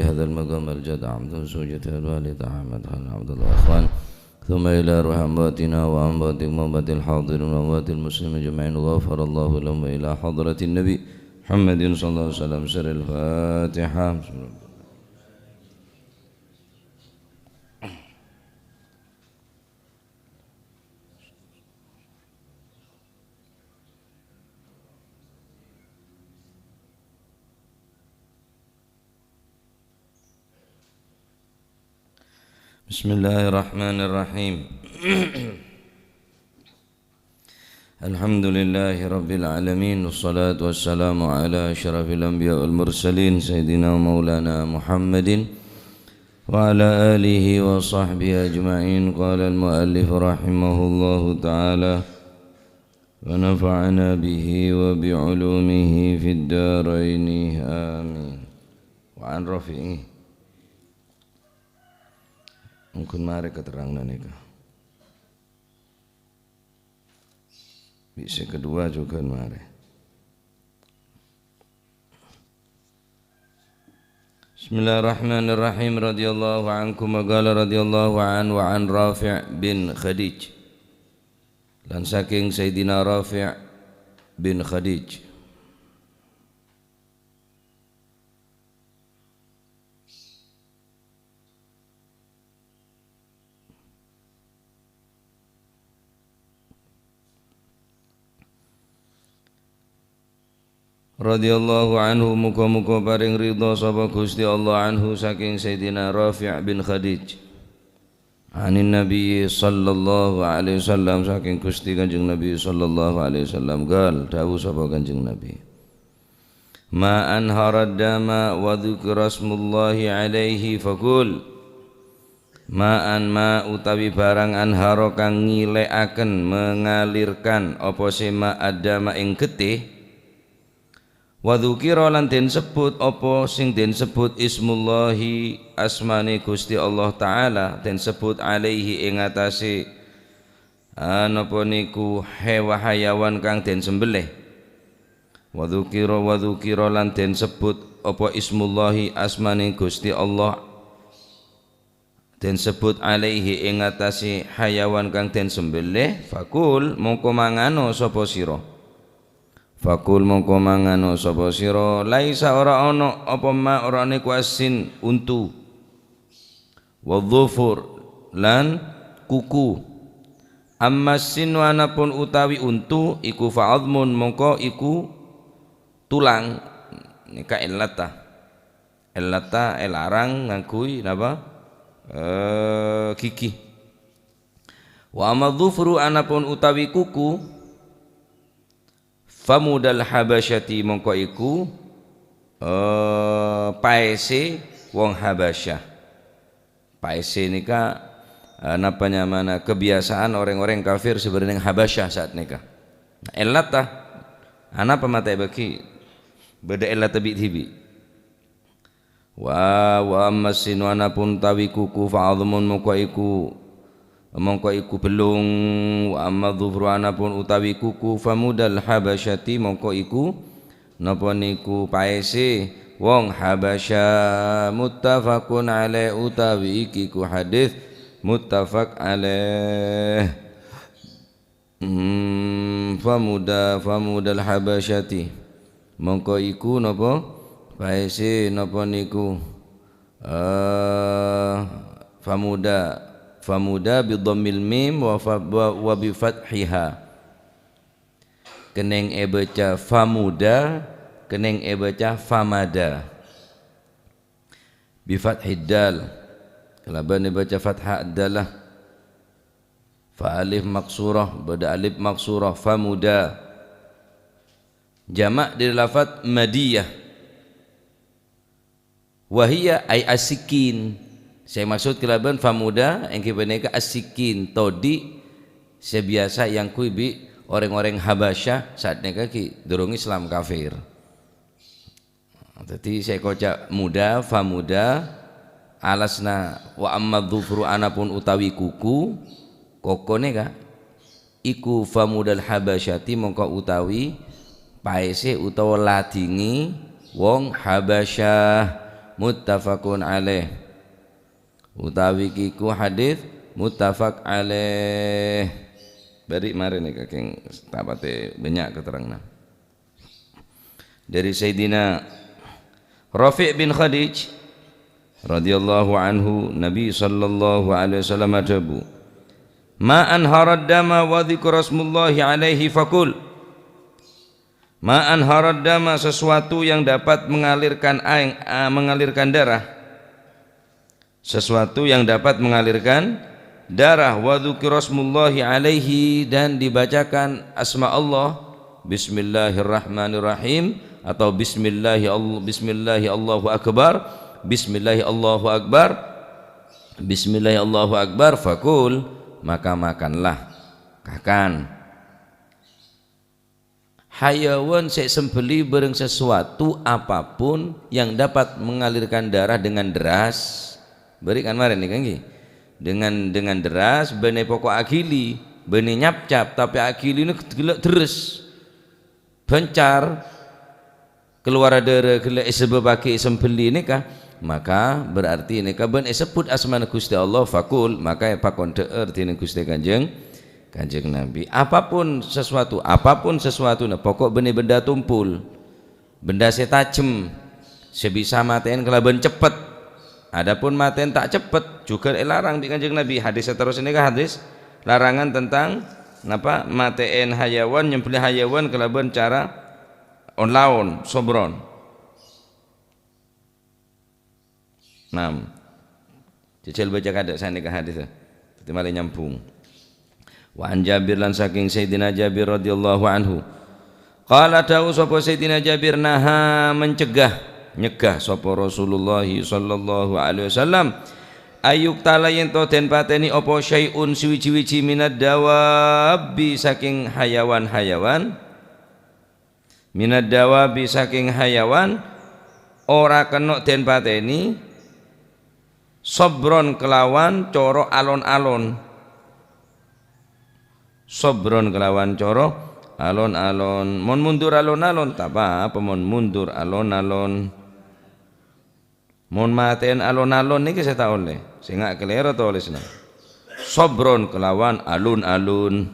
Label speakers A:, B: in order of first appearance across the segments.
A: هذا المقام الجد عبد زوجة الوالد أحمد خان عبد الله أخوان ثم إلى روح أمواتنا وأموات أموات الحاضرين وأموات المسلمين أجمعين غفر الله لهم إلى حضرة النبي محمد صلى الله عليه وسلم سر الفاتحة. Bismillahirrahmanirrahim. Alhamdulillahi rabbil alamin, wassalatu wassalamu ala asyrafil anbiya wal mursalin sayyidina maulana Muhammadin wa ala alihi wa sahbihi ajma'in. Qala al-muallif rahimahullahu ta'ala wa nafa'ana bihi wa bi'ulumihi fid daraini amin. Wa an rafi'i mungkin mari keterangan nika. Bisa kedua juga mari. Bismillahirrahmanirrahim. Radhiyallahu ankum qala radhiyallahu an wa an Rafi' bin Khadij. Lan saking Sayyidina Rafi' bin Khadij. Radhiyallahu anhu, muka-muka paring ridha sapa Gusti Allah anhu saking Sayyidina Rafi' bin Khadij. Anin Nabi sallallahu alaihi wasallam, saking Gusti Kanjeng Nabi sallallahu alaihi wasallam gal dawuh sapa Kanjeng Nabi. Ma anharad dama wa dzikra smullahi alaihi fakul. Ma'an ma utawi barang anhara kang ngilekaken mengalirkan apa sema adama ing getih. Wa dzukira lan den sebut apa sing den sebut ismullahi asmane Gusti Allah taala, den sebut alaihi ing atase napa niku hayawan kang den sembelih. Wa dzukira lan den sebut apa ismullahi asmane Gusti Allah, den sebut alaihi ing atase hayawan kang den sembelih. Fakul mongko mangano sapa sira. Fakul mongko mangano sapa sira, laisa ora ana apa ma ora niku asin untu, wa dhufur lan kuku. Amma sinu anapun utawi untu iku fa'admun mongko iku tulang. Nika illata elarang ngakui napa gigi. Wa amma dhufru anapun utawi kuku famudal habasyati mongko iku paese wong Habasyah. Paese nika napanya mana kebiasaan orang-orang kafir sebenarnya Habasyah saat nikah. Elata ana pamatai baki beda elata bihibi. Wa ammasinu anapun tawi kuku fa'admun mongko iku belung. Wa amma dhufru anapun utawi kuku famudal habasyati mongko iku napa niku paese wong Habasyah. Muttafaqun alaih utawi iki ku hadis muttafaq alaih. Famudal habasyati mongko iku napa paese napa niku famuda bi dhammil mim wa bi fathiha. Keneng baca famuda, keneng baca famada. Bi fathid dal. Kalaban baca fathah adalah fa alif maksurah bada alif maksurah famuda. Jamak dari lafaz madiyah. Wahia ay asikin. Saya maksud kelaban famuda yang kebanyakan asikin todi sebiasa yang kuibi orang-orang Habasyah saat mereka durung Islam kafir. Jadi saya kocak muda famuda alasna wa amma dhufru anapun utawi kuku kokone ka iku famudal habasyati mongko utawi paese utawa ladingi wong Habasyah. muttafaqun alaih utawi kiku hadis muttafaq alaih. Bari mari nih kakeng tapate banyak keterangan dari Sayyidina Rafi' bin Khadij radhiyallahu anhu, Nabi sallallahu alaihi wasallam ajabu ma anharad dama wa dzikra rasmullahi alaihi fakul. Ma anharad dama, sesuatu yang dapat mengalirkan mengalirkan darah, sesuatu yang dapat mengalirkan darah, wa dzikra rasmullahi alaihi, dan dibacakan asma Allah bismillahirrahmanirrahim atau bismillahi Allahu akbar, bismillahi Allahu akbar, bismillahi Allahu akbar, fakul, maka makanlah. Kakan hayawan saya sembeli bareng sesuatu apapun yang dapat mengalirkan darah dengan deras, berikan mari nih kangge dengan deras, bene pokok akili bene nyap-cap, tapi akili ini gelek deres bencar keluar darah gelek sebab pakai sembeli ini kah, maka berarti ini kaban sebut asmana Gusti Allah fakul, maka pakon deer tine Gusti Kanjeng Nabi. Apapun sesuatu nah pokok benih benda tumpul, benda setajem sebisa maten kelaban cepet, adapun maten tak cepet juga larang di Kanjeng Nabi. Hadis terus ini kah hadis larangan tentang napa maten hayawan, nyembelih hayawan kelaban cara on laun sobron. 6 jajal baca kada sane ka hadis dadi male nyambung. Wa an Jabir lan saking Sayyidina Jabir radhiyallahu anhu qala dawu sapa Sayyidina Jabir naha mencegah nyegah sapa Rasulullah sallallahu alaihi wasallam ayuk talayen to den pateni apa syai'un suwi-wiji minad dawabi saking hayawan-hayawan, minad dawabi saking hayawan ora kena den pateni sobron kelawan coro alon-alon, sobron kelawan coro alon-alon, mon mundur alon-alon tak apa mon mundur alon-alon, mon maten alon-alon niki saya tahu le sing gak kelero to olesna sobron kelawan alun-alun,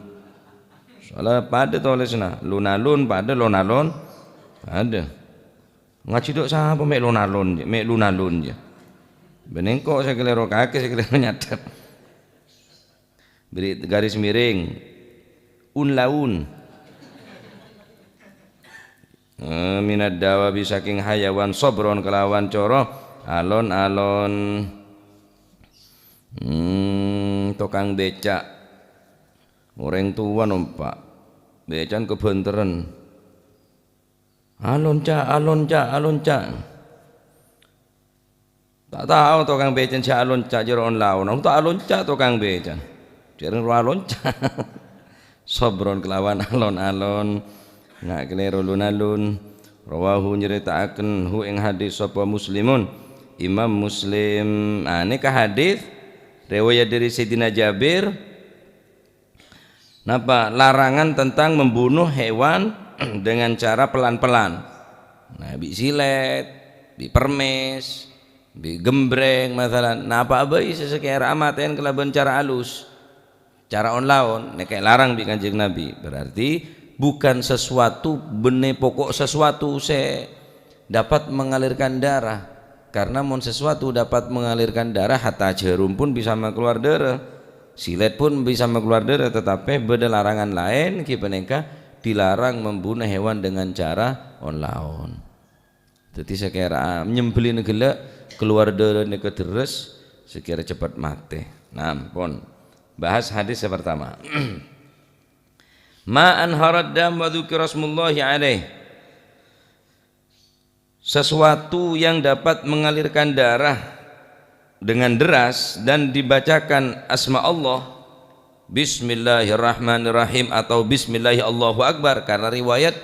A: soalnya pada to olesna lun-alun pada lon-alon ada ngaji dok sapa mek lon-alun mek lun-alun je benengkok saya kelero kaki saya kelero nyatet beri garis miring unlaun minad dawabi saking hayawan sobron kelawan coro alon-alon. Tukang becak orang tua numpak becan kebenteran alon cak tak tahu tukang becan si alon cak jeroan laun aku tak alon cak tukang becan jeroan alon cak sobron kelawan alon-alon nggak keliru alun-alun. Rawahu nyeritakan hu ing hadis sapa Muslimun Imam Muslim. Ini ka hadis riwayat dari Sayyidina Jabir napa larangan tentang membunuh hewan dengan cara pelan-pelan. Nah, bi silet, bi permes, bi gembreng masalah. Napa bae sesekira amaten kelaban cara alus, cara on-laon nek larang bi Kanjeng Nabi. Berarti bukan sesuatu benih pokok sesuatu se dapat mengalirkan darah. Karena mon sesuatu dapat mengalirkan darah, hatta jarum pun bisa keluar darah, silet pun bisa keluar darah, tetapi beda larangan lain kipeneka dilarang membunuh hewan dengan cara on-laon. Jadi sekira nyembelih negela keluar darah neka deres sekira cepat mati. Nah, pun bahas hadis yang pertama. Ma'an haraddam wa dzikra rasmullahi alaih, sesuatu yang dapat mengalirkan darah dengan deras dan dibacakan asma Allah bismillahirrahmanirrahim atau bismillahi Allahu akbar. Karena riwayat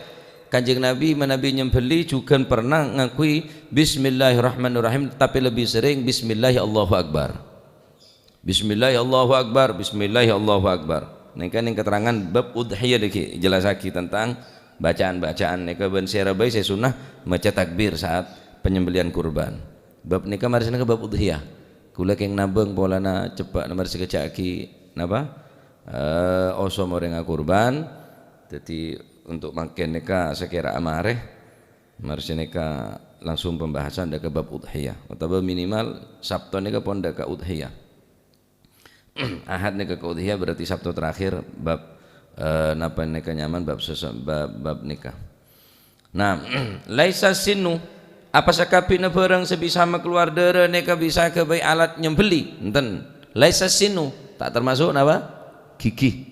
A: Kanjeng Nabi menabi nyembeli juga pernah ngakui bismillahirrahmanirrahim, tapi lebih sering bismillahi Allahu akbar, bismillahi Allahu akbar, bismillahi Allahu akbar. Ini kan yang keterangan bab udhiyah deki jelasaki tentang bacaan-bacaan neka ben serabai saya sunnah maca takbir saat penyembelihan kurban. bab nikah mari ke bab udhiyah kula keng nabeng polana cepak nomor sekejaki napa oso morenga kurban jadi untuk makin nikah sekira amareh mari nikah langsung pembahasan dah ke bab udhiyah atau minimal Sabtu nikah pon dah ke udhiyah Ahad nikah ke udhiyah berarti Sabtu terakhir bab napa nikah nyaman bab nikah. Nah, laisa sinu apa sakapina barang sebisa keluar darah neka bisa ke bayi alat nyembeli enten laisa sinu tak termasuk napa gigi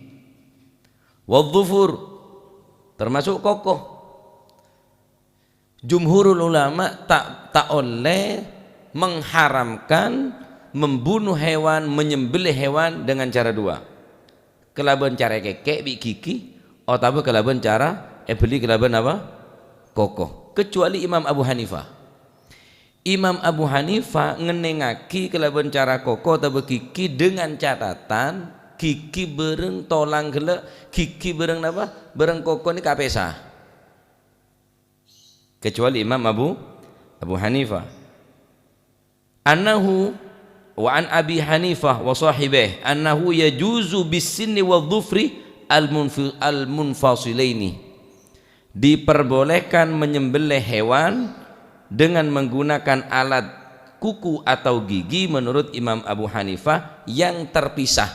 A: wadhufur termasuk kokoh jumhurul ulama tak oleh mengharamkan membunuh hewan menyembelih hewan dengan cara dua kelaban cara kekek bi gigi atau kelaban cara beli kelaban apa kokoh kecuali Imam Abu Hanifah. Imam Abu Hanifah ngenengaki kelaban cara kokoh atau gigi dengan catatan gigi bereng tolang gelek gigi bereng apa bereng kokoh ini kapesa kecuali Imam Abu Hanifah annahu wa an Abi Hanifah wa sahibih annahu yajuzu bis-sinni wadh-dhufri al-munfasilaini diperbolehkan menyembelih hewan dengan menggunakan alat kuku atau gigi menurut Imam Abu Hanifah yang terpisah.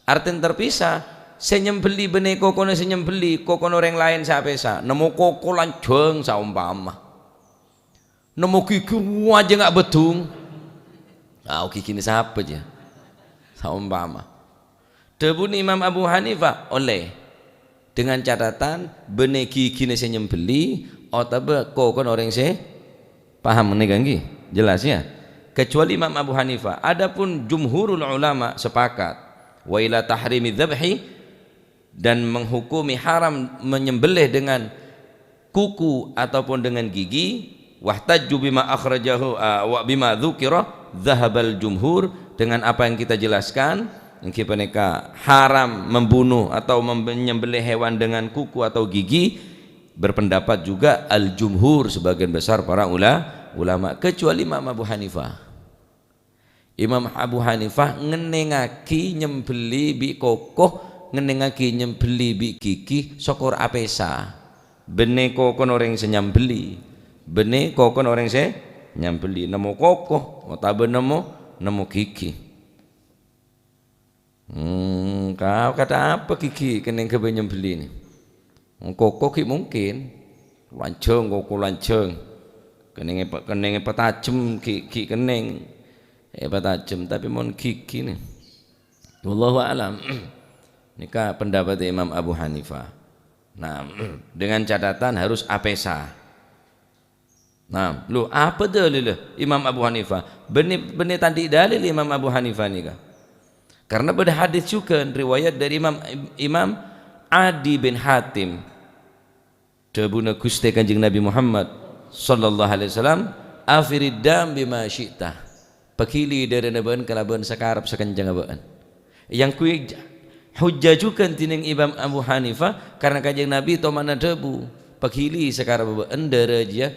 A: Artinya terpisah, saya nyembeli benih kokono saya nyembeli kokono orang lain saya pesa. Nemu koko lanceng saumpama. Nemu gigi aja nggak bedung. Ah gigi ini siapa aja? Saumpama. Debun Imam Abu Hanifah oleh dengan catatan benih gigi ini saya nyembeli atau kokon orang saya paham menegangi jelas ya kecuali Imam Abu Hanifah adapun jumhurul ulama sepakat wa ila tahrimi dzabhi dan menghukumi haram menyembelih dengan kuku ataupun dengan gigi wahtajju bima akhrajahu wa bima dzukira dzahabal jumhur dengan apa yang kita jelaskan yang mereka haram membunuh atau menyembelih hewan dengan kuku atau gigi berpendapat juga al-jumhur sebagian besar para ulama kecuali Imam Abu Hanifah. Imam Abu Hanifah ngenengaki nyembeli bi kokoh ngenengaki nyembeli bi gigi sokor apesa bene kokon orang senyambeli bene kokon orang se nyambeli nemu kokoh atau nemu gigi kau kata apa gigi keneng kebanyakan beli ini koko ki mungkin lanceng koko lanceng keneng petajem ki keneng petajem tapi mon gigi nih wallahu alam nikah pendapat Imam Abu Hanifah nah dengan catatan harus apesa nah lu apa dalil Imam Abu Hanifah benih tadi dalil Imam Abu Hanifah nikah karena pada hadis juga riwayat dari Imam Adi bin Hatim dabuna Gusti Kanjeng Nabi Muhammad sallallahu alaihi wasallam afirid dam bima syi'ta pakili dari naban kalaban sakarap sakanjang abaan yang kui hujjah juga tining Imam Abu Hanifah karena Kanjeng Nabi to mana debu pakili sakarap abaan daraja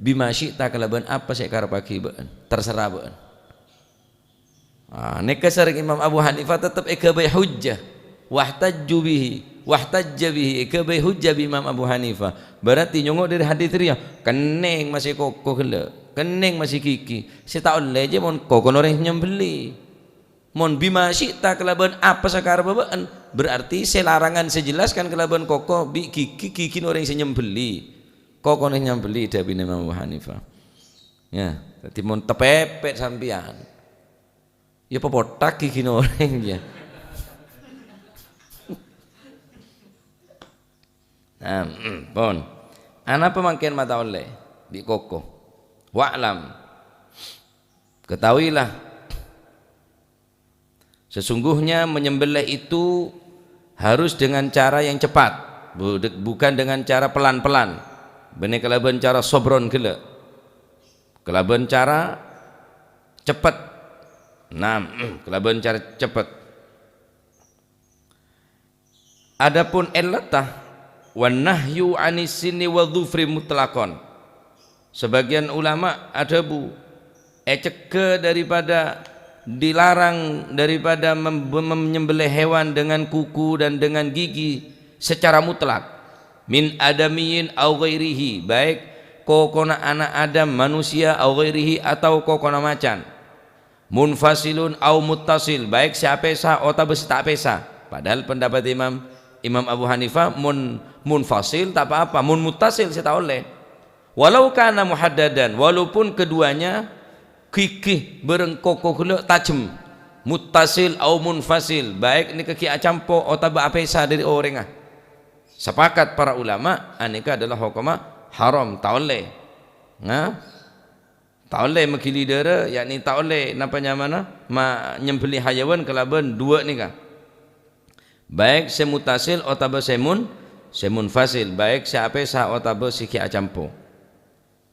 A: bima syi'ta kalaban apa sakarap pakibaan terserah abaan neka sering Imam Abu Hanifah tetap ekabai hujjah wahtajju bihi ekabai hujjah bi Imam Abu Hanifah berarti nyongok dari hadis riya keneng masih kokoh gele keneng masih gigi saya tak oleh aja mon kokon orang nyembeli mon bima syi'ta kelaban apa sakar babaan berarti saya larangan saya jelaskan kelaban kokoh bi gigi orang saya nyembeli kokon yang nyembeli dari Imam Abu Hanifah ya jadi mon tepepet sampian ya pepotak gigi orang ya nah pon anak pemangkian mata oleh di koko wa'lam ketahuilah sesungguhnya menyembelih itu harus dengan cara yang cepat bukan dengan cara pelan-pelan benih kelaban cara sobron gila kelaban cara cepat nah kelaban cara cepat adapun illatah wan nahyu anis sinni wa dhufri mutlaqan sebagian ulama ada cegah daripada dilarang daripada menyembelih hewan dengan kuku dan dengan gigi secara mutlak, min adamiyin au ghairihi, baik kokona anak Adam manusia au ghairihi atau kokona macan, munfasilun au muttasil, baik siapa pesa atau tak pesa. Padahal pendapat Imam Abu Hanifah munfasil tak apa-apa, muttasil saya tak oleh. Walau kana muhaddadan, walaupun keduanya gigih berengkoko tajam, muttasil au munfasil, baik ini kaki acampo atau apesa dari orang. Sepakat para ulama aneka adalah hukumah haram, tak oleh. Nah, tak oleh menggili dara, yakni tak oleh napanya mana menyembelih hayawan kelaban dua ni kah, baik semutasil atau semun fasil, baik siapesa atau siki acampo.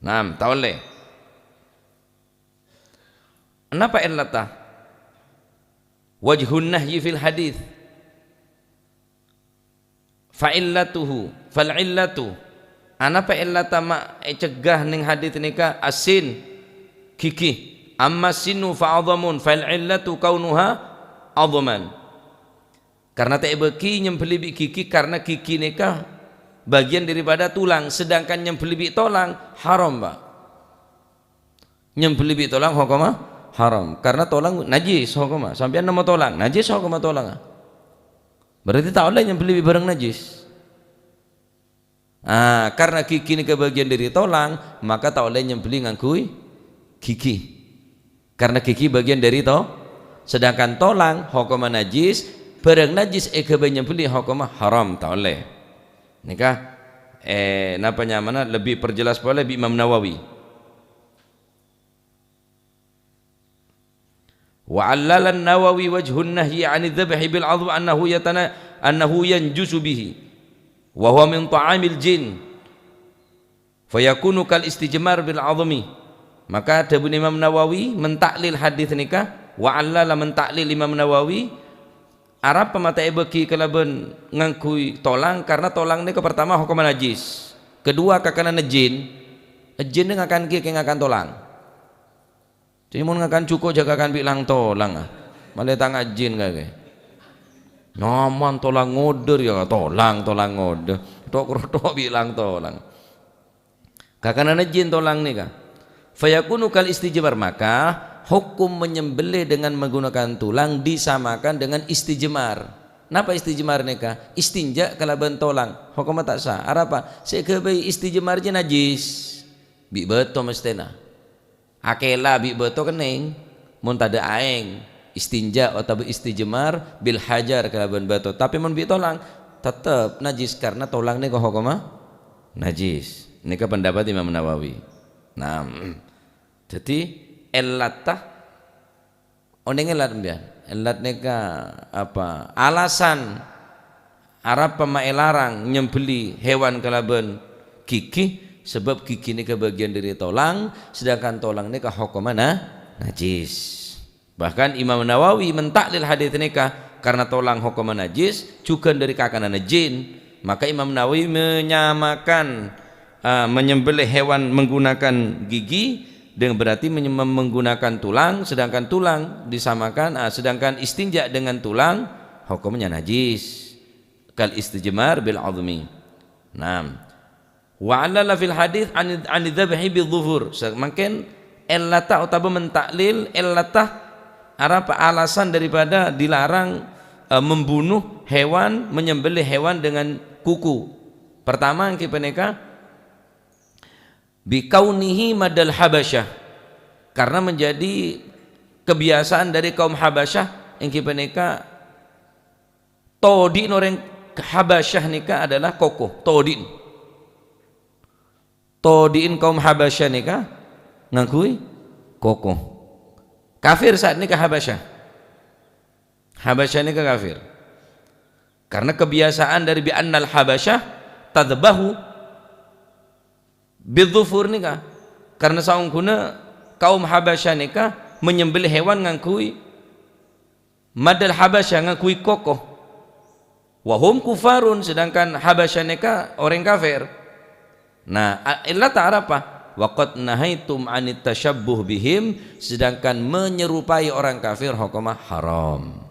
A: Nah, tak oleh. Kenapa illatah? Wajhun nahyi fil hadis fa'illatuhu fal'illatu, anapa illata ma cegah ning hadis nika asin gigih, amma sinu fa'adhamun fal'illatu kaunuha adhaman, karena tak beki nyembelih gigi karena gigi nika bagian daripada tulang, sedangkan nyembelih tolang haram Pak. Nyembelih tolang hukumah haram karena tolang najis hukumah, sampean nama tolang najis hukumah tolang, berarti tak boleh nyembelih barang najis. Karena gigi ini kebagian dari tolang, maka tak boleh nyembelih ngangkui gigi karena gigi bagian dari sedangkan tolang hukumah najis, barang najis kebagian nyembelih hukumah haram, tak boleh. Nikah napanya mana lebih perjelas boleh bi Imam Nawawi. Wa'allala an-Nawawi wajhun nahyi 'ani dzabhi bil 'adhm annahu yanjusu bihi wa huwa min ta'amil jin fayakunu kal istijmar bil 'azmi. Maka ada Imam Nawawi mentaklil hadis nikah, wa'allala mentaklil Imam Nawawi Arab pemata beki kelaban ngangkui tolang karena tolang ni pertama hukum najis, kedua kakana jin ni ngakan ki ngakan tolang. Jadi mun ngakan cukup jaga kan bilang tolang malah tangga jin kage. Nyaman tolang ngoder ya tolang ngoder. Tok bilang tolang. Kakana jin tolang ni ka. Fayakunu kal istijmar, maka hukum menyembelih dengan menggunakan tulang disamakan dengan istijmar. Napa istijmar nika? Istinja kalaban tolang. Hukum tak sah. Apa? Sekebai istijmar je najis. Bi beto mestena. Akela bi beto kening. Mun tada aeng istinja atau istijmar bil hajar kalaban beto. Tapi mun bi tolang tetap najis karena tolang nika hukum najis. Nika pendapat Imam Nawawi. Nah, jadi elatah oneng elat mbian. Elat neka apa? Alasan Arab pemaelarang nyembeli hewan kalaban gigi sebab gigi ini kebagian dari tolang, sedangkan tolang ini hukum mana? Najis. Bahkan Imam Nawawi mentaklil hadis nikah karena tolang hukum najis juga dari kakana jin, maka Imam Nawawi menyamakan menyembelih hewan menggunakan gigi dengan berarti menggunakan tulang, sedangkan tulang disamakan sedangkan istinja dengan tulang hukumnya najis kal istijmar bil azmi. Naam. Wa 'allala fil hadis an dzabhi bil dhufur. Makin illata atau mentaklil illata apa alasan daripada dilarang membunuh hewan, menyembelih hewan dengan kuku. Pertama yang kipeneka bikaunihi madal Habasyah, karena menjadi kebiasaan dari kaum Habasyah yang kipeneka todin orang Habasyah nika adalah kokoh todin kaum Habasyah nika ngakui kokoh kafir saat nikah Habasyah nika kafir karena kebiasaan dari bi annal Habasyah tadbahu bidzufur nikah, karena saungkuna kaum Habasyah nikah menyembelih hewan ngakui madal Habasyah ngakui kokoh wahum kufarun, sedangkan Habasyah nikah orang kafir. Nah illat apa? waqad nahaitum anit tasyabbuh bihim, sedangkan menyerupai orang kafir hukumah haram.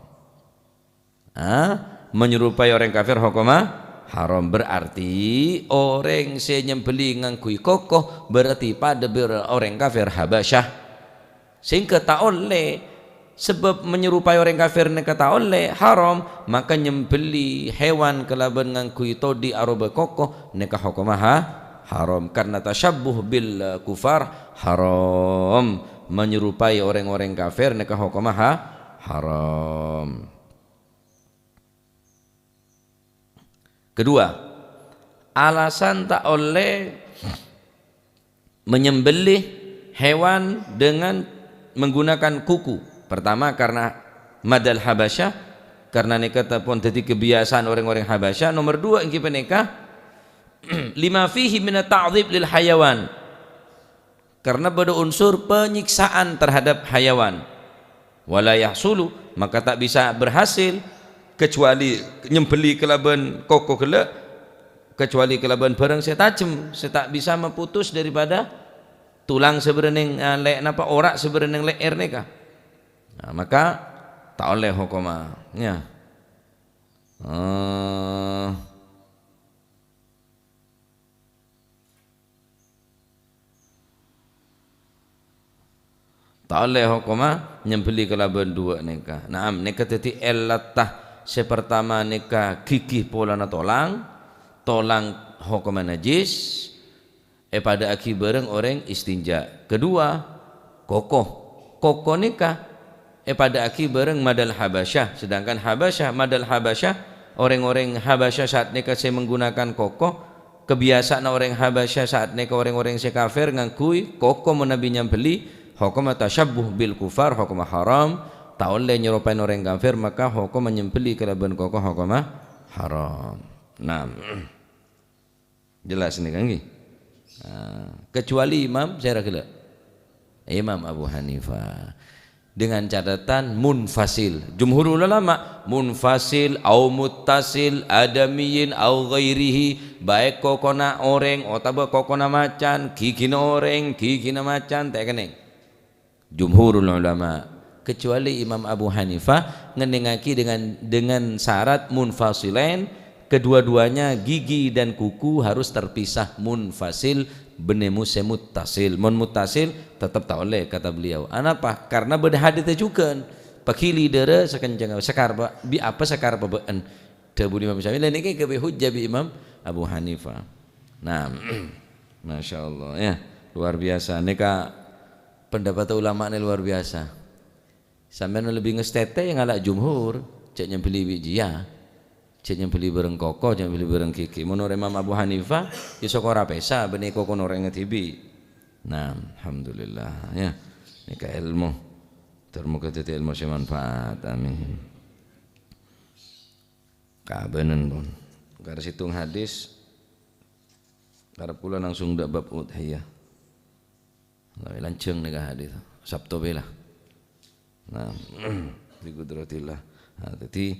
A: Menyerupai orang kafir hukumah haram, berarti orang yang nyembeli ngangkui kokoh berarti pada orang kafir Habasyah, sehingga tak oleh, sebab menyerupai orang kafir ni kata oleh haram, maka nyembeli hewan kelaban ngangkui todi aroba kokoh nikah hukumah haram, karena tasyabbuh bil kufar haram, menyerupai orang-orang kafir nikah hukumah haram. Kedua, alasan tak oleh menyembelih hewan dengan menggunakan kuku. Pertama karena madal Habasyah, karena nikah pun jadi kebiasaan orang-orang Habasyah. Nomor dua, ingin nikah lima fihi minat ta'dzib lil hayawan, karena pada unsur penyiksaan terhadap hayawan. Wala yahsulu, maka tak bisa berhasil kecuali nyembeli kelaban koko kelak, kecuali kelaban barang saya tajam, saya tak bisa memutus daripada tulang seberening orak seberening leher nikah. Maka tak oleh hukumnya. Tak oleh hukumah nyembeli kelaban dua nikah. Naam, nikah tadi elatah sepertama nikah gigih pola na tolang hukumah najis, pada aki bareng orang istinja. Kedua, kokoh nikah pada aki bareng madal Habasyah, sedangkan madal Habasyah, orang-orang Habasyah saat nikah saya menggunakan kokoh, kebiasaan orang Habasyah saat nikah orang-orang saya kafir ngangkui kokoh menabi nyembeli, hukum tasyabbuh bil kufar hukum haram, tak oleh nyerupain orang kafir, maka hukum menyembeli kelaban kokoh hukum haram. Nah, jelas ini kan? Kecuali Imam saya kira Imam Abu Hanifah dengan catatan munfasil. Jumhur ulama munfasil au muttasil adamiyin au ghairihi, baik kokona orang atau kokona macan, gigina orang gigina macan tak keneng. Jumhurul ulama, kecuali Imam Abu Hanifah ngeningaki dengan syarat munfasilain, kedua-duanya gigi dan kuku harus terpisah, munfasil benemu semuttasil. Mun muttasil tetap tak oleh kata beliau. Anapa? Karena beda hadits juga pakili dere sekencang sekar bi apa sekar bebeen debu Imam Syafi'i lain iki kebe hujjah bi Imam Abu Hanifah. Nah, Masya Allah ya, luar biasa nikah. Pendapat ulama ini luar biasa. Sampai lebih ngestete yang ngalak jumhur, cek nyembeli bijia, cek nyembeli bareng koko, cek nyembeli bareng kiki. Menurut Imam Abu Hanifah, iso ora pesa bene koko orang ngetibi. Nah, alhamdulillah ya. Nika ilmu, termuka tete ilmu semanfaat. Amin. Kabenan pun. Garis hitung hadis, karena pula langsung dak bab udhiyah. Lanceng nikah hadis Sabtu bela. Nah, bi qudratillah. Jadi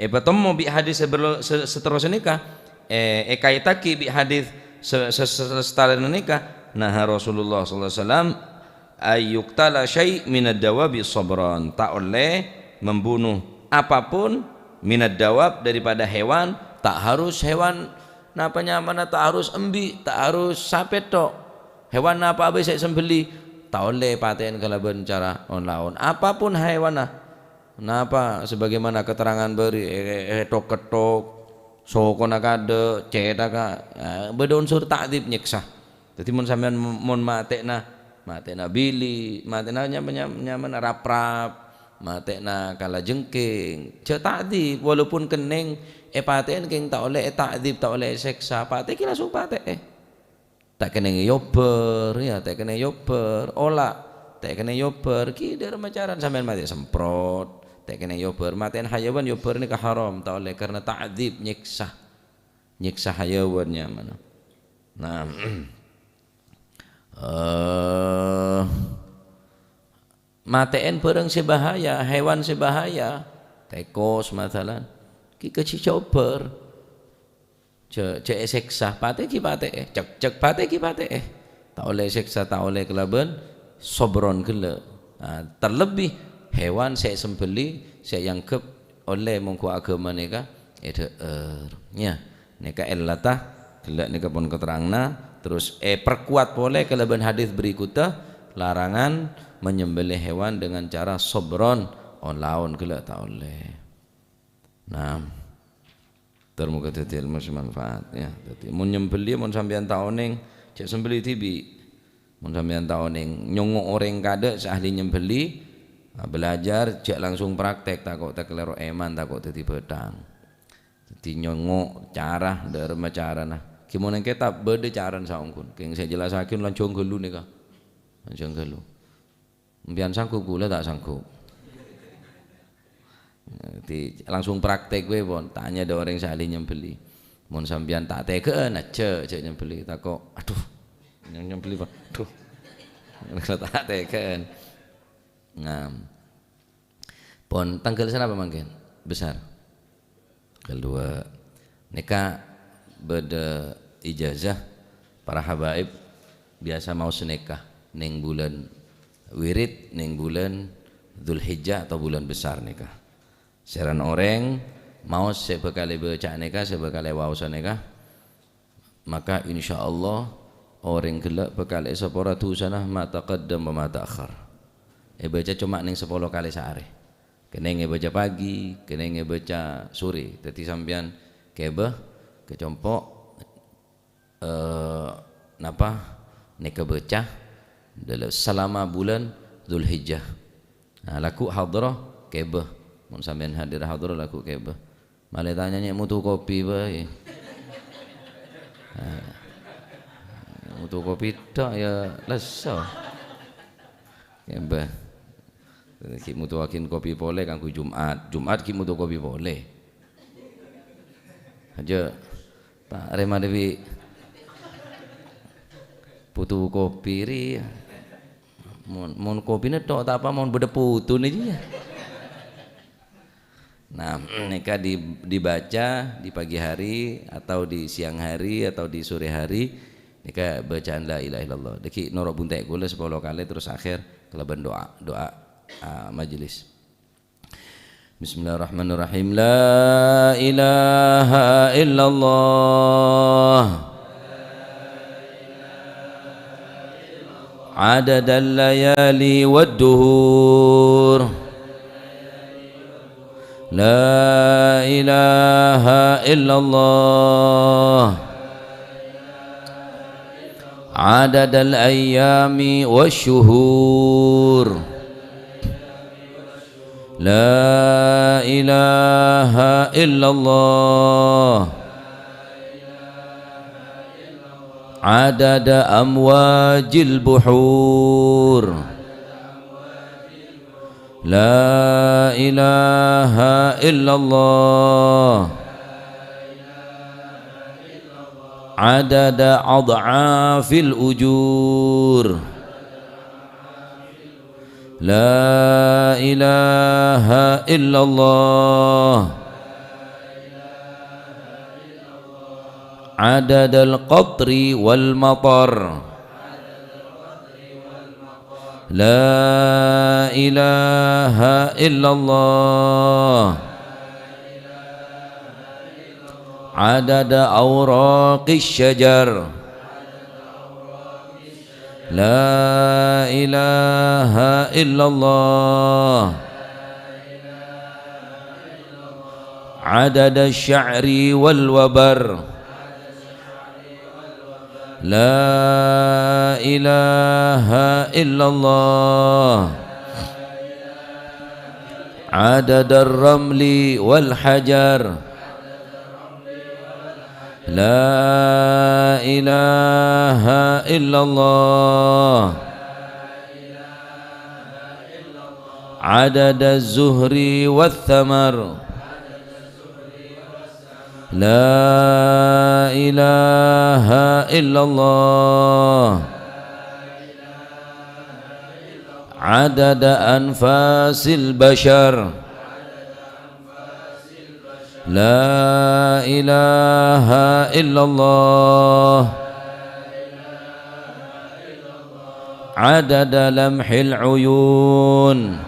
A: batommo bi hadis seterusnya nikah kaitaki bi hadis setelah nikah, nah Rasulullah sallallahu alaihi wasallam ayyuktala syai' minad dawabi sabran, tak oleh membunuh apapun minad dawab daripada hewan, tak harus hewan napanya mana, tak harus embi, tak harus sapet tok. Hewan apa bisa sembeli, tak oleh paten kalaban cara on-laon. Apapun hewan napa sebagaimana keterangan beri ketok soko nakade cetaka beda unsur ta'dzib nyiksa. Jadi mun sampean mun matena bili, matena nyaman rap-rap, matena kala jengking, ce ta'dzib walaupun kening paten king tak oleh ta'dzib, tak oleh seksa, pate ki langsung pate tak kena yober ya, tak kena yober olah, tak kena yober ki dari macaran sampean mati semprot, tak kena yober maten hayawan, yober ni haram, tak oleh karena ta'dzib nyiksa hayawannya mana. Nah, maten barang sebahaya, hewan sebahaya, tekos masalah ki kecil yober cek seksa pate ki pate cek pate ki pate tak oleh seksa tak oleh kelaban sobron kele. Terlebih hewan saya sembeli saya yangkep oleh mengku agama neka nya neka ellatah kelak neka pun keterangna terus perkuat boleh kelaban hadis berikutnya larangan menyembelih hewan dengan cara sobron laun kelak tak oleh. Nah termuka tadi ilmu manfaat ya. Jadi mun nyembeli mun sampean taoning cek sembeli tibi. Mun sampean taoning nyongok orang kada seahli nyembeli belajar cek langsung praktek takut tak kelero eman takut tadi pedang. Jadi nyongok cara derma cara nah. Kimun kitab beda cara saungkun. Keng saya jelasakeun lancung gelu nika. Lancung gelu. Mbian sanggup kula tak sanggup. Langsung praktek gue pun tanya ada orang yang ahli nyembeli mun sampean tak teken aja cek nyembeli tak kok aduh yang nyembeli pun aduh tak teken. Nah pun tanggal sana apa mungkin besar kedua nikah beda ijazah para habaib biasa mau senikah ning bulan wirid ning bulan Dzulhijjah atau bulan besar nikah. Seran orang mau sebekali baca nikah sebekali wausa nikah maka insya Allah orang gelak bekali sepora tu sana mata qaddam wa mata akhar baca cuma ning 10 kali sehari kena baca pagi kena baca sore jadi sampean kebah kecompok napa nikah baca selama bulan Dzulhijjah. Nah, laku hadrah kebah mun sampean hadir hadrah laku kebah malah tanyanya mutu kopi bae mutu kopi tak ya leso kebah ki mutu akin kopi boleh kanggo Jumat ki mutu kopi boleh aja Pak Rema Dewi putu kopi ri mon kopine tok tak apa mon beda putu nih. Nah, nikah dibaca di pagi hari atau di siang hari atau di sore hari nikah bacaan la ilaha illallah. Deki norok buntek kula 10 kali terus akhir kelaban doa majelis. Bismillahirrahmanirrahim. La ilaha illallah. Adadal layali wad-duhur. لا إله إلا الله عدد الأيام والشهور لا إله إلا الله عدد أمواج البحور لا إله إلا الله عدد أضعاف الأجور لا إله إلا الله عدد القطر والمطر لا إله إلا الله عدد أوراق الشجر لا إله إلا الله عدد الشعر والوبر لا إله إلا الله عدد الرمل والحجر لا إله إلا الله عدد الزهر والثمر لا إله إلا الله عدد أنفاس البشر لا إله إلا الله عدد لمح العيون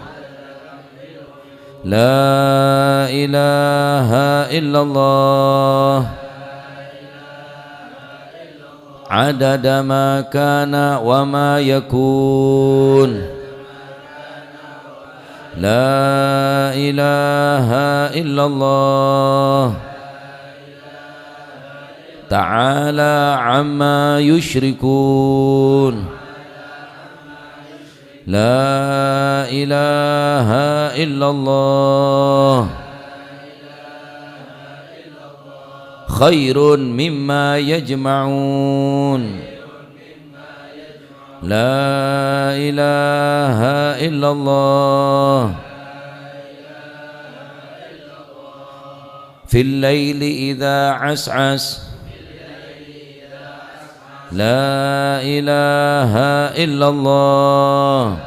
A: لا إله إلا الله عدد ما كان وما يكون لا إله إلا الله تعالى عما يشركون لا إله إلا الله خير مما يجمعون لا إله إلا الله في الليل إذا عسعس لا إله إلا الله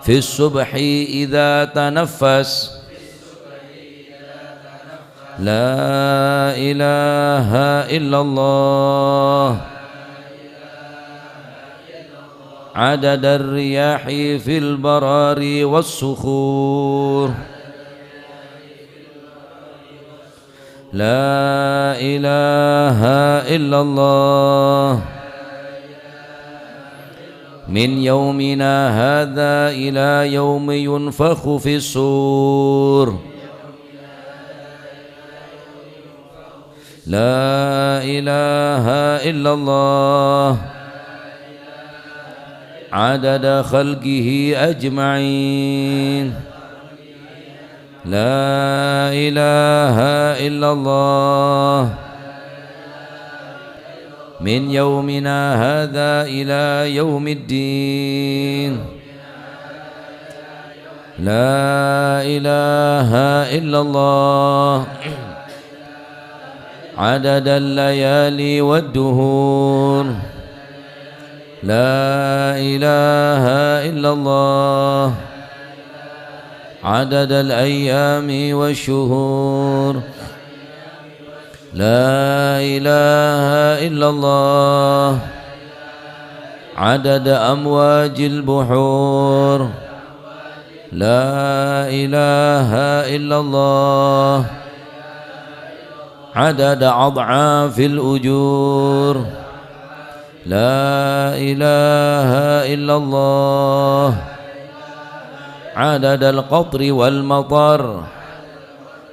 A: في الصبح إذا تنفس لا إله إلا الله عدد الرياح في البراري والصخور لا إله إلا الله من يومنا هذا إلى يوم ينفخ في الصور لا إله إلا الله عدد خلقه أجمعين لا إله إلا الله من يومنا هذا إلى يوم الدين لا إله إلا الله عدد الليالي والدهور لا إله إلا الله عدد الأيام والشهور لا إله إلا الله عدد أمواج البحور لا إله إلا الله عدد أضعاف الأجور لا إله إلا الله عدد القطر والمطر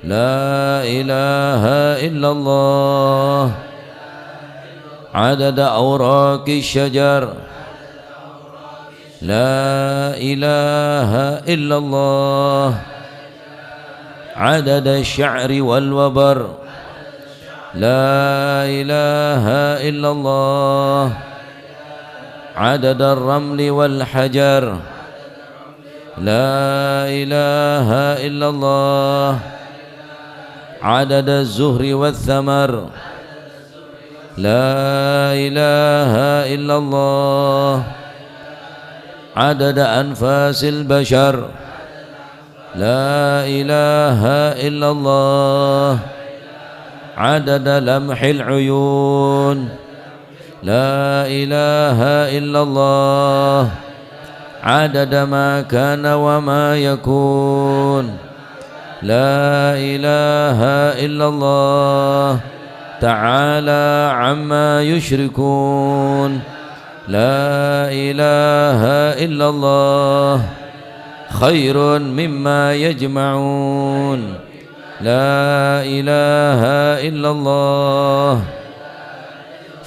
A: لا إله إلا الله عدد أوراق الشجر لا إله إلا الله عدد الشعر والوبر لا إله إلا الله عدد الرمل والحجر لا إله إلا الله عدد الزهر والثمر لا إله إلا الله عدد أنفاس البشر لا إله إلا الله عدد لمح العيون لا إله إلا الله عدد ما كان وما يكون لا إله إلا الله تعالى عما يشركون لا إله إلا الله خير مما يجمعون لا إله إلا الله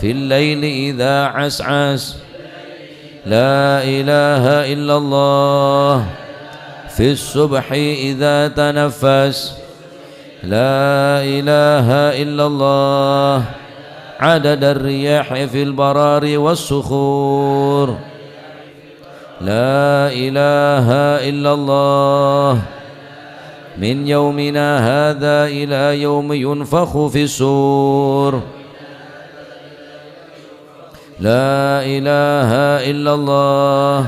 A: في الليل إذا عسعس لا إله إلا الله في الصبح إذا تنفس لا إله إلا الله عدد الرياح في البرار والصخور لا إله إلا الله من يومنا هذا إلى يوم ينفخ في الصور لا إله إلا الله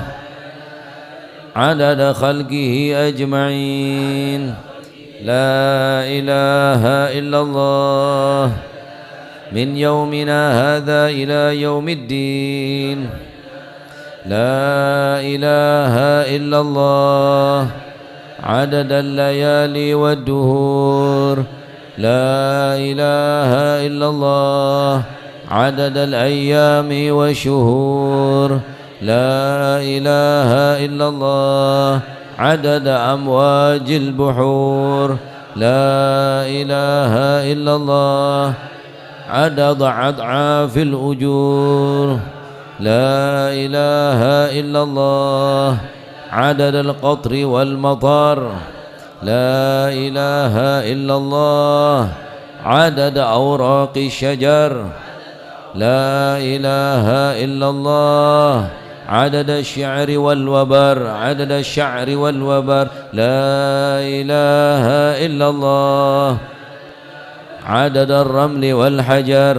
A: عدد خلقه أجمعين لا إله إلا الله من يومنا هذا إلى يوم الدين لا إله إلا الله عدد الليالي والدهور لا إله إلا الله عدد الأيام والشهور لا إله إلا الله عدد أمواج البحور لا إله إلا الله عدد أضعاف الأجور لا إله إلا الله عدد القطر والمطر لا إله إلا الله عدد أوراق الشجر لا إله إلا الله عدد الشعر والوبر عدد الشعر والوبر لا إله إلا الله عدد الرمل والحجر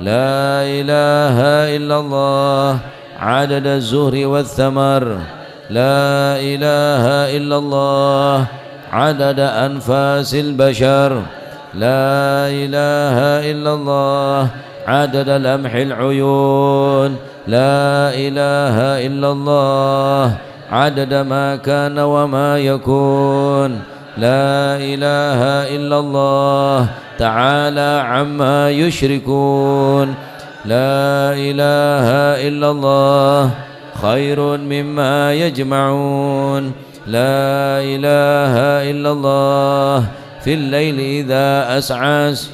A: لا إله إلا الله عدد الزهر والثمر لا إله إلا الله عدد أنفاس البشر لا إله إلا الله عدد لمح العيون لا إله إلا الله عدد ما كان وما يكون لا إله إلا الله تعالى عما يشركون لا إله إلا الله خير مما يجمعون لا إله إلا الله في الليل إذا أسعس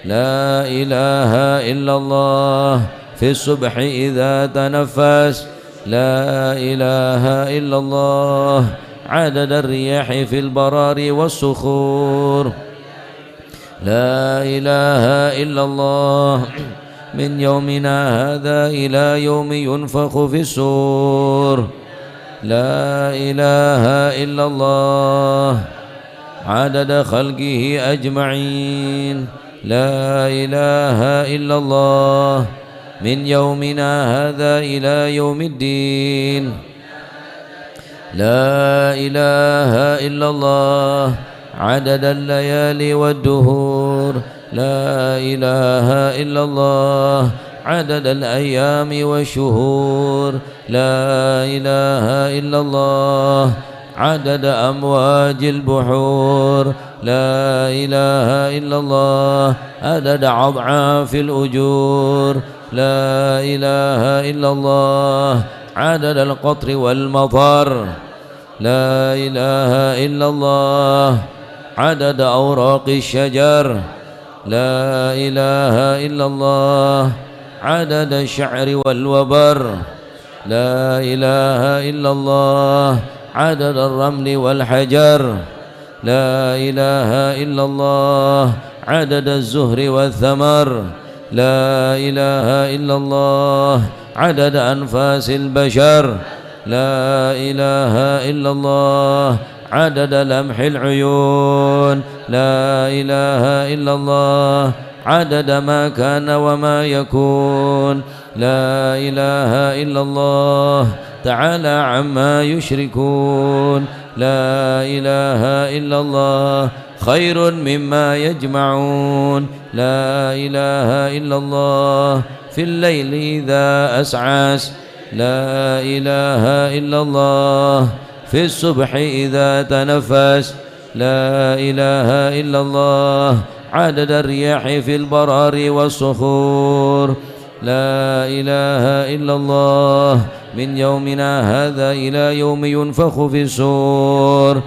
A: لا إله إلا الله في الصبح إذا تنفس لا إله إلا الله عدد الرياح في البرار والصخور لا إله إلا الله من يومنا هذا إلى يوم ينفخ في الصور لا إله إلا الله عدد خلقه أجمعين لا إله إلا الله من يومنا هذا إلى يوم الدين لا إله إلا الله عدد الليالي والدهور لا إله إلا الله عدد الأيام والشهور لا إله إلا الله عدد أمواج البحور لا إله إلا الله عدد أضعاف الأجور لا إله إلا الله عدد القطر والمطر لا إله إلا الله عدد أوراق الشجر لا إله إلا الله عدد الشعر والوبر لا إله إلا الله عدد الرمل والحجر لا إله إلا الله عدد الزهر والثمر لا إله إلا الله عدد أنفاس البشر لا إله إلا الله عدد لمح العيون لا إله إلا الله عدد ما كان وما يكون لا إله إلا الله تعالى عما يشركون لا إله إلا الله خير مما يجمعون لا إله إلا الله في الليل إذا أسعس لا إله إلا الله في الصبح إذا تنفس لا إله إلا الله عدد الرياح في البرار والصخور لا إله إلا الله من يومنا هذا إلى يوم ينفخ في الصور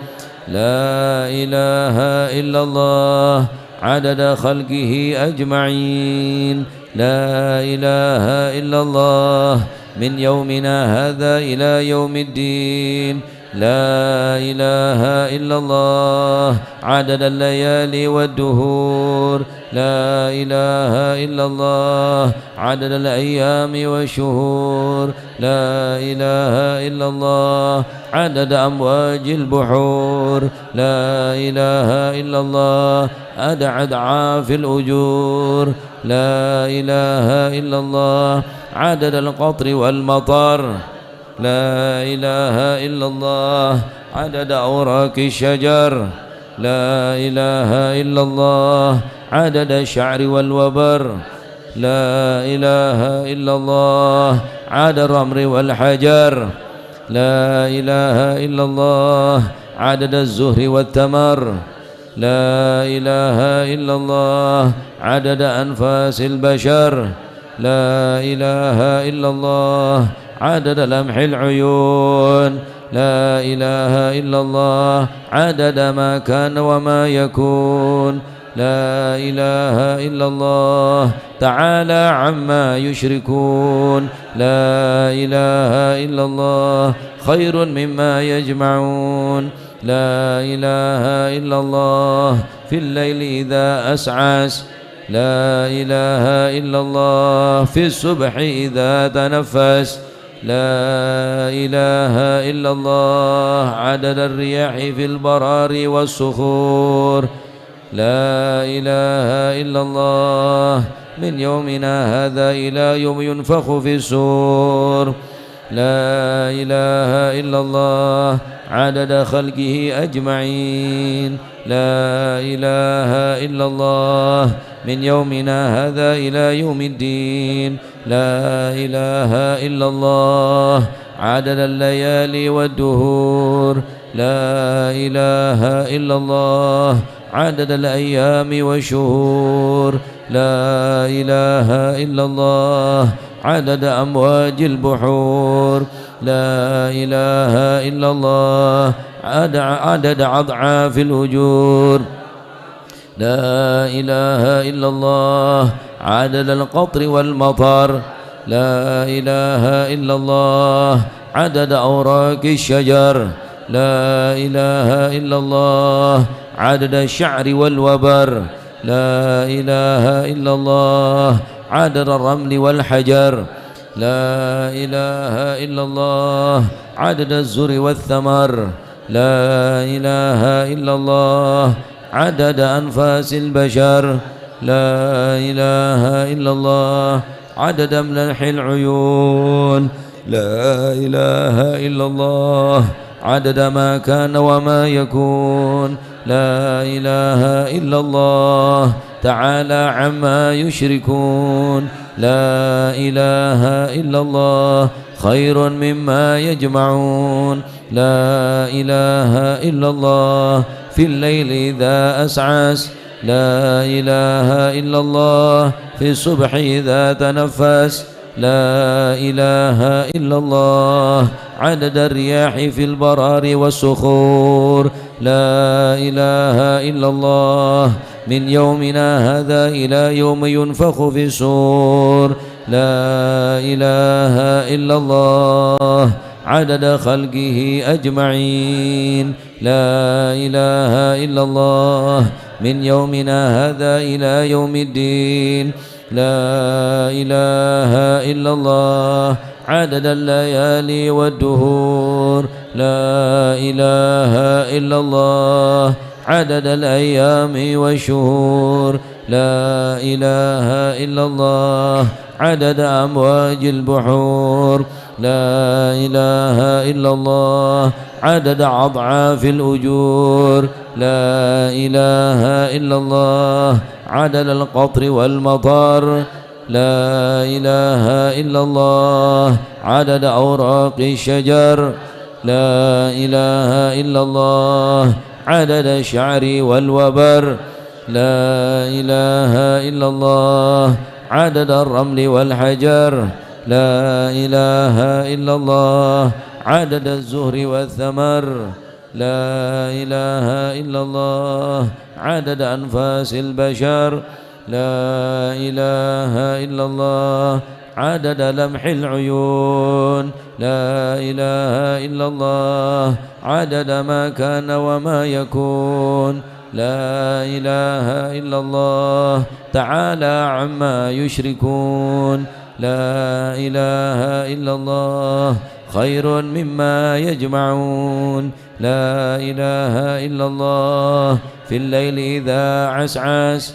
A: لا إله إلا الله عدد خلقه أجمعين لا إله إلا الله من يومنا هذا إلى يوم الدين لا إله إلا الله عدد الليالي والدهور لا إله إلا الله عدد الأيام والشهور لا إله إلا الله عدد أمواج البحور لا إله إلا الله عدد أضعاف الأجور لا إله إلا الله عدد القطر والمطر لا إله إلا الله عدد أوراق الشجر لا إله إلا الله عدد الشعر والوبر لا إله إلا الله عدد الرمل والحجر لا إله إلا الله عدد الزهر والتمر لا إله إلا الله عدد أنفاس البشر لا إله إلا الله عدد لمح العيون لا إله إلا الله عدد ما كان وما يكون لا إله إلا الله تعالى عما يشركون لا إله إلا الله خير مما يجمعون لا إله إلا الله في الليل إذا أسعس لا إله إلا الله في الصبح إذا تنفس لا إله إلا الله عدد الرياح في البرار والصخور لا إله إلا الله من يومنا هذا إلى يوم ينفخ في الصور لا إله إلا الله عدد خلقه أجمعين لا إله إلا الله من يومنا هذا إلى يوم الدين لا إله إلا الله عدد الليالي والدهور لا إله إلا الله عدد الأيام والشهور لا إله إلا الله عدد أمواج البحور لا إله إلا الله عدد أضعاف الأجور لا إله إلا الله عدد القطر والمطر لا إله إلا الله عدد أوراق الشجر لا إله إلا الله عدد الشعر والوبر لا إله إلا الله عدد الرمل والحجر لا إله إلا الله عدد الزر والثمر لا إله إلا الله عدد أنفاس البشر لا إله إلا الله عدد ملح العيون لا إله إلا الله عدد ما كان وما يكون لا إله إلا الله تعالى عما يشركون لا إله إلا الله خير مما يجمعون لا إله إلا الله في الليل إذا أسعس لا إله إلا الله في الصبح إذا تنفس لا إله إلا الله عدد الرياح في البرار والصخور لا إله إلا الله من يومنا هذا إلى يوم ينفخ في الصور لا إله إلا الله عدد خلقه أجمعين لا إله إلا الله من يومنا هذا إلى يوم الدين لا إله إلا الله عدد الليالي والدهور لا إله إلا الله عدد الأيام والشهور لا إله إلا الله عدد أمواج البحور لا إله إلا الله عدد أضعاف الأجور لا إله إلا الله عدد القطر والمطر لا إله إلا الله عدد أوراق الشجر لا إله إلا الله عدد الشعر والوبر لا إله إلا الله عدد الرمل والحجر لا إله إلا الله عدد الزهر والثمر لا إله إلا الله عدد أنفاس البشر لا إله إلا الله عدد لمح العيون لا إله إلا الله عدد ما كان وما يكون لا إله إلا الله تعالى عما يشركون لا إله إلا الله خير مما يجمعون لا إله إلا الله في الليل إذا عسعس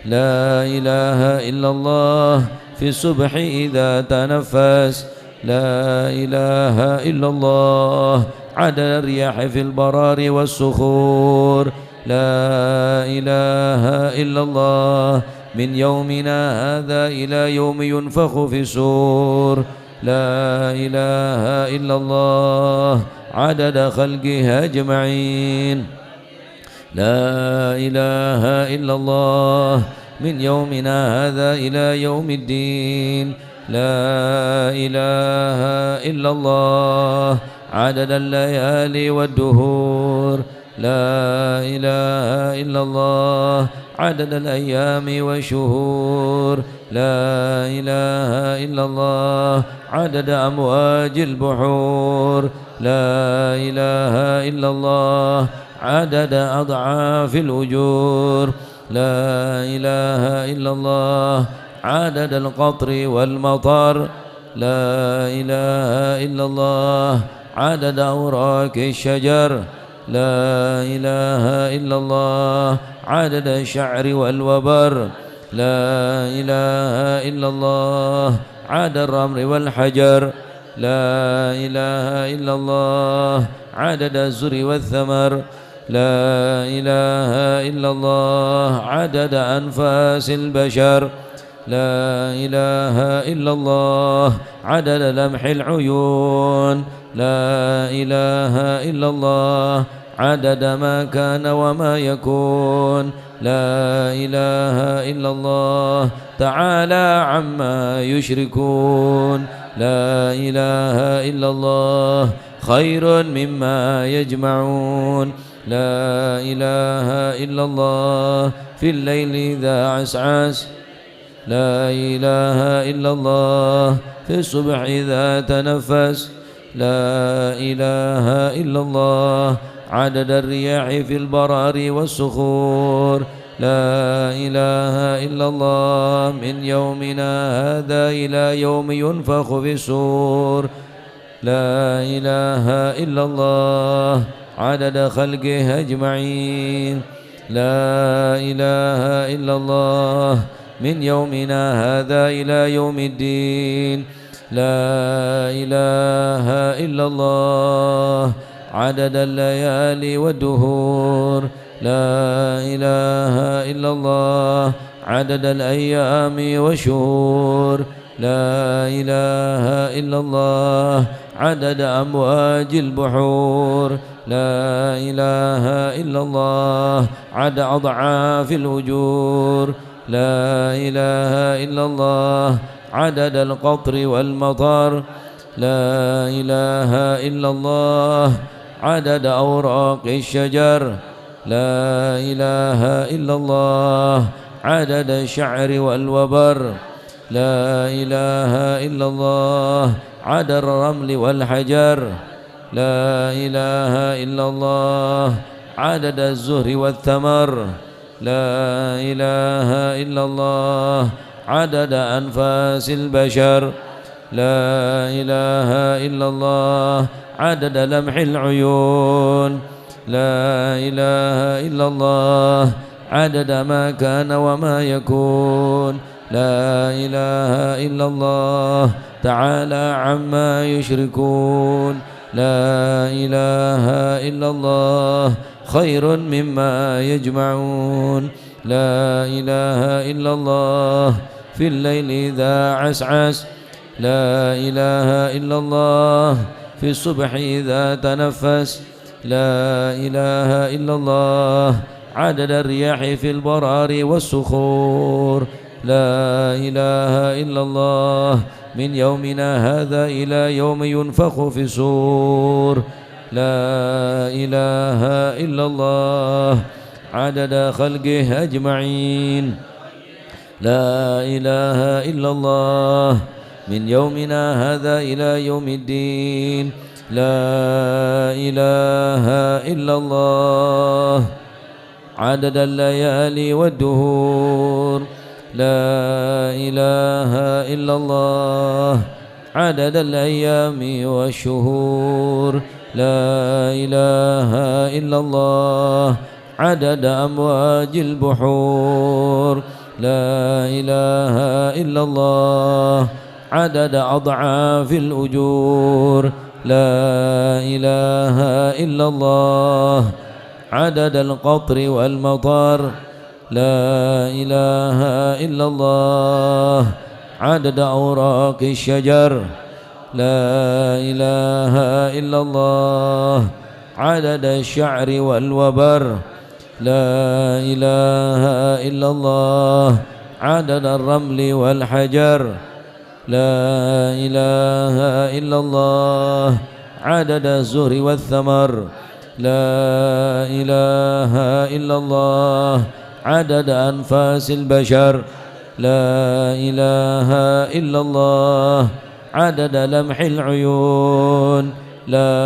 A: لا إله إلا الله في الصبح إذا تنفس لا إله إلا الله عدد الرياح في البرار والصخور لا إله إلا الله من يومنا هذا إلى يوم ينفخ في الصور لا إله إلا الله عدد خلقه أجمعين لا إله إلا الله من يومنا هذا إلى يوم الدين لا إله إلا الله عدد الليالي والدهور لا إله إلا الله عدد الأيام والشهور لا إله إلا الله عدد أمواج البحور لا إله إلا الله عدد أضعاف الأجور لا إله إلا الله عدد القطر والمطر لا إله إلا الله عدد أوراق الشجر لا إله إلا الله عدد الشعر والوبر لا إله إلا الله عدد الرمل والحجر لا إله إلا الله عدد الزر والثمر لا إله إلا الله عدد أنفاس البشر لا إله إلا الله عدد لمح العيون لا إله إلا الله عدد ما كان وما يكون لا إله إلا الله تعالى عما يشركون لا إله إلا الله خير مما يجمعون لا إله إلا الله في الليل إذا عسعس لا إله إلا الله في الصبح إذا تنفس لا إله إلا الله عدد الرياح في البرار والصخور لا إله إلا الله من يومنا هذا إلى يوم ينفخ في الصور لا إله إلا الله عدد خلقه أجمعين لا إله إلا الله من يومنا هذا إلى يوم الدين لا إله إلا الله عدد الليالي والدهور لا إله إلا الله عدد الأيام والشهور لا إله إلا الله عدد أمواج البحور لا إله إلا الله عدد أضعاف الأجور لا إله إلا الله عدد القطر والمطر لا إله إلا الله عدد أوراق الشجر لا إله إلا الله عدد الشعر والوبر لا إله إلا الله عدد الرمل والحجر لا إله إلا الله عدد الزهر والثمر لا إله إلا الله عدد أنفاس البشر لا إله إلا الله عدد لمح العيون لا إله إلا الله عدد ما كان وما يكون لا إله إلا الله تعالى عما يشركون لا إله إلا الله خير مما يجمعون لا إله إلا الله في الليل إذا عسعس لا إله إلا الله في الصبح إذا تنفس لا إله إلا الله عدد الرياح في البرار والصخور لا إله إلا الله من يومنا هذا إلى يوم ينفخ في الصور لا إله إلا الله عدد خلقه أجمعين لا إله إلا الله من يومنا هذا إلى يوم الدين لا إله إلا الله عدد الليالي والدهور لا إله إلا الله عدد الأيام والشهور لا إله إلا الله عدد أمواج البحور لا إله إلا الله عدد أضعاف الأجور لا إله إلا الله عدد القطر والمطر لا إله إلا الله عدد أوراق الشجر لا إله إلا الله عدد الشعر والوبر لا إله إلا الله عدد الرمل والحجر لا إله إلا الله عدد الزهر والثمر لا إله إلا الله عدد أنفاس البشر لا إله إلا الله عدد لمح العيون لا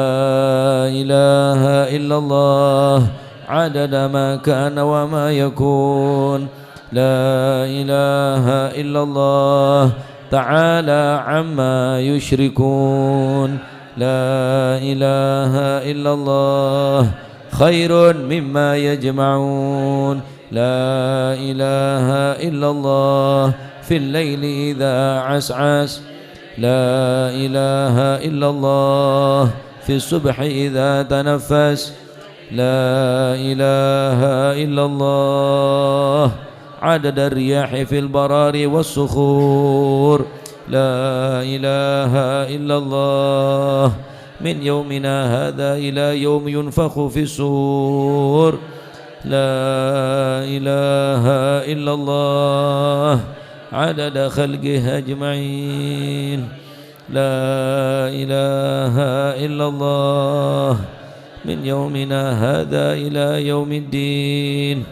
A: إله إلا الله عدد ما كان وما يكون لا إله إلا الله تعالى عما يشركون لا إله إلا الله خير مما يجمعون لا إله إلا الله في الليل إذا عسعس لا إله إلا الله في الصبح إذا تنفس لا إله إلا الله عدد الرياح في البرار والصخور لا إله إلا الله من يومنا هذا إلى يوم ينفخ في الصور لا إله إلا الله عدد خلقه أجمعين لا إله إلا الله من يومنا هذا إلى يوم الدين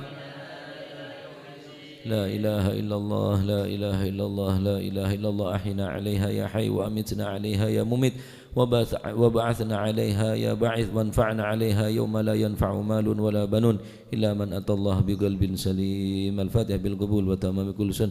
A: لا إله إلا الله لا إله إلا الله لا إله إلا الله أحينا عليها يا حي وأمتنا عليها يا مميت وبعثنا عليها يا باعث وانفعنا عليها يوم لا ينفع مال ولا بنون إلا من أتى الله بقلب سليم. الفاتحة بالقبول وتمام كل سنة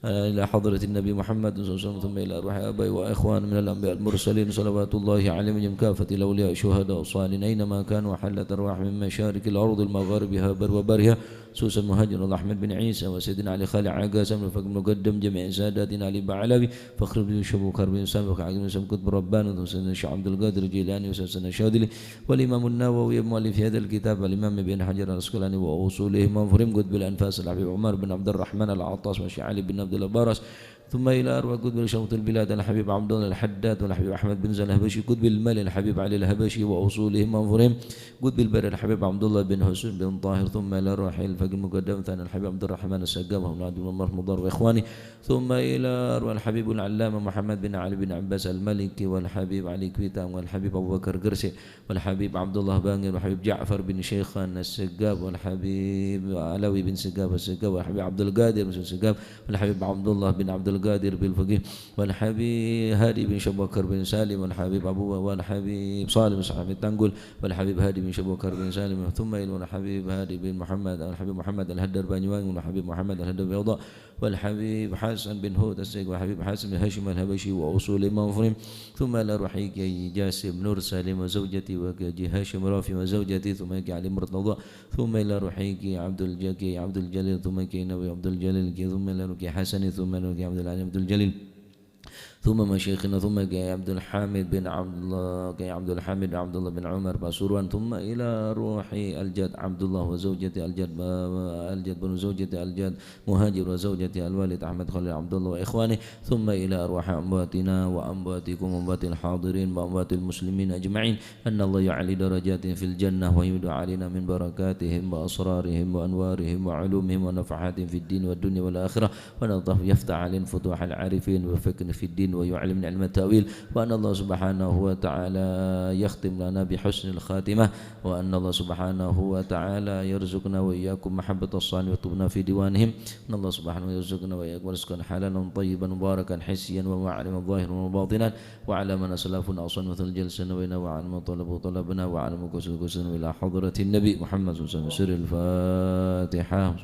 A: إلى حضرة النبي محمد صلى الله عليه وسلم ثم إلى أرواح آبائي وإخوان من الأنبياء المرسلين صلوات الله عليهم من كافة الأولياء الشهداء والصالحين أينما كانوا وحلت أرواح من مشارق الأرض المغاربها بر وبرها سوسن مهاجر أحمد بن عيسى وسيدنا علي خالع عقاسم الفقر مقدم جميع ساداتنا علي بعلوي فخر بن شبو كرب بن سامي وعقيم بن كتب ربان وسيدنا الشيخ عبد القادر الجيلاني وسيدنا الشاذلي والإمام النووي مؤلف هذا الكتاب والإمام ابن حجر العسقلاني وأصوله منفرم قطب الأنفاس الحبيب عمر بن عبد الرحمن العطاس والشيخ علي بن عبد البارس ثم إلى أروى قطب شوط البلاد الحبيب عبد الله الحداد والحبيب أحمد بن زل الهبشي قطب المال الحبيب علي الهبشي وأصوله منفرم قطب البر الحبيب عبد الله بن حسين بن طاهر ثم إلى روح الفقر المقدم ثاني الحبيب عبد الرحمن السقاف ومن بن الله مضر وإخواني ثم إلى أروى الحبيب العلامة محمد بن علي بن عباس المالكي والحبيب علي كويتام والحبيب أبو بكر قرسي والحبيب عبد الله بانجر والحبيب جعفر بن شيخان السقاف والحبيب علوي بن سقاف السقاف والحبيب عبد القادر بن سقاف والحبيب عبد الله بن عبد القادر بالفقيه والحبيب هادي بن شبوكر بن سالم والحبيب أبو والحبيب صالح صاحب التنقل والحبيب هادي بن شبوكر بن سالم ثم إلى والحبيب هادي بن محمد والحبيب محمد الهدر بن والحبيب محمد الهدر بيضاء والحبيب حسن بن هود السيق والحبيب حسن بن هاشم الهبشي وأصول منفرم ثم إلى رحيك جاسم نور سالم وزوجتي وكي هاشم رافي وزوجتي ثم كي علي مرتضى ثم إلى رحيك عبد الجليل ثم كي نبي عبد الجليل ثم إلى رحيك حسن ثم إلى رحيك عبد الجليل ثم مشايخنا ثم كي عبد الحامد بن عبد الله كي عبد الحامد عبد الله بن عمر باسوروان ثم إلى روحي الجد عبد الله وزوجتي الجد بن زوجتي الجد مهاجر وزوجتي الوالد أحمد خليل عبد الله وإخوانه ثم إلى أرواح أمواتنا وأمواتكم وأموات الحاضرين وأموات المسلمين أجمعين أن الله يعلي درجات في الجنة ويمد علينا من بركاتهم وأسرارهم وأنوارهم وعلومهم ونفحاتهم في الدين والدنيا والآخرة يفتح علينا فتوح العارفين وفكر في الدين ويعلمنا علم التأويل وأن الله سبحانه وتعالى يختم لنا بحسن الخاتمة وأن الله سبحانه وتعالى يرزقنا وإياكم محبة الصالحين ويكتبنا في ديوانهم أن الله سبحانه يرزقنا وإياكم رزقا حلالا طيبا مباركا حسيا ومعلما ظاهرا وباطنا وعلى من أسلافنا أصلا مثل الجلسة نوينا وعلى من طلبوا طلبنا وعلى من كسر إلى حضرة النبي محمد صلى الله عليه وسلم سر الفاتحة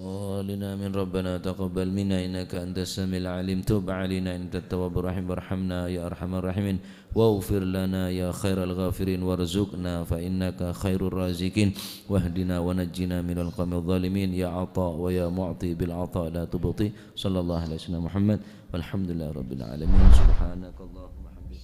A: ضالين أعمالنا من ربنا تقبل منا إنك أنت السميع العليم تب علينا أنت التواب الرحيم وارحمنا يا أرحم الراحمين واغفر لنا يا خير الغافرين وارزقنا فإنك خير الرازقين واهدنا ونجنا من القوم الظالمين يا عطاء ويا معطي بالعطاء لا تبطي صلى الله عليه وسلم محمد والحمد لله رب العالمين سبحانك اللهم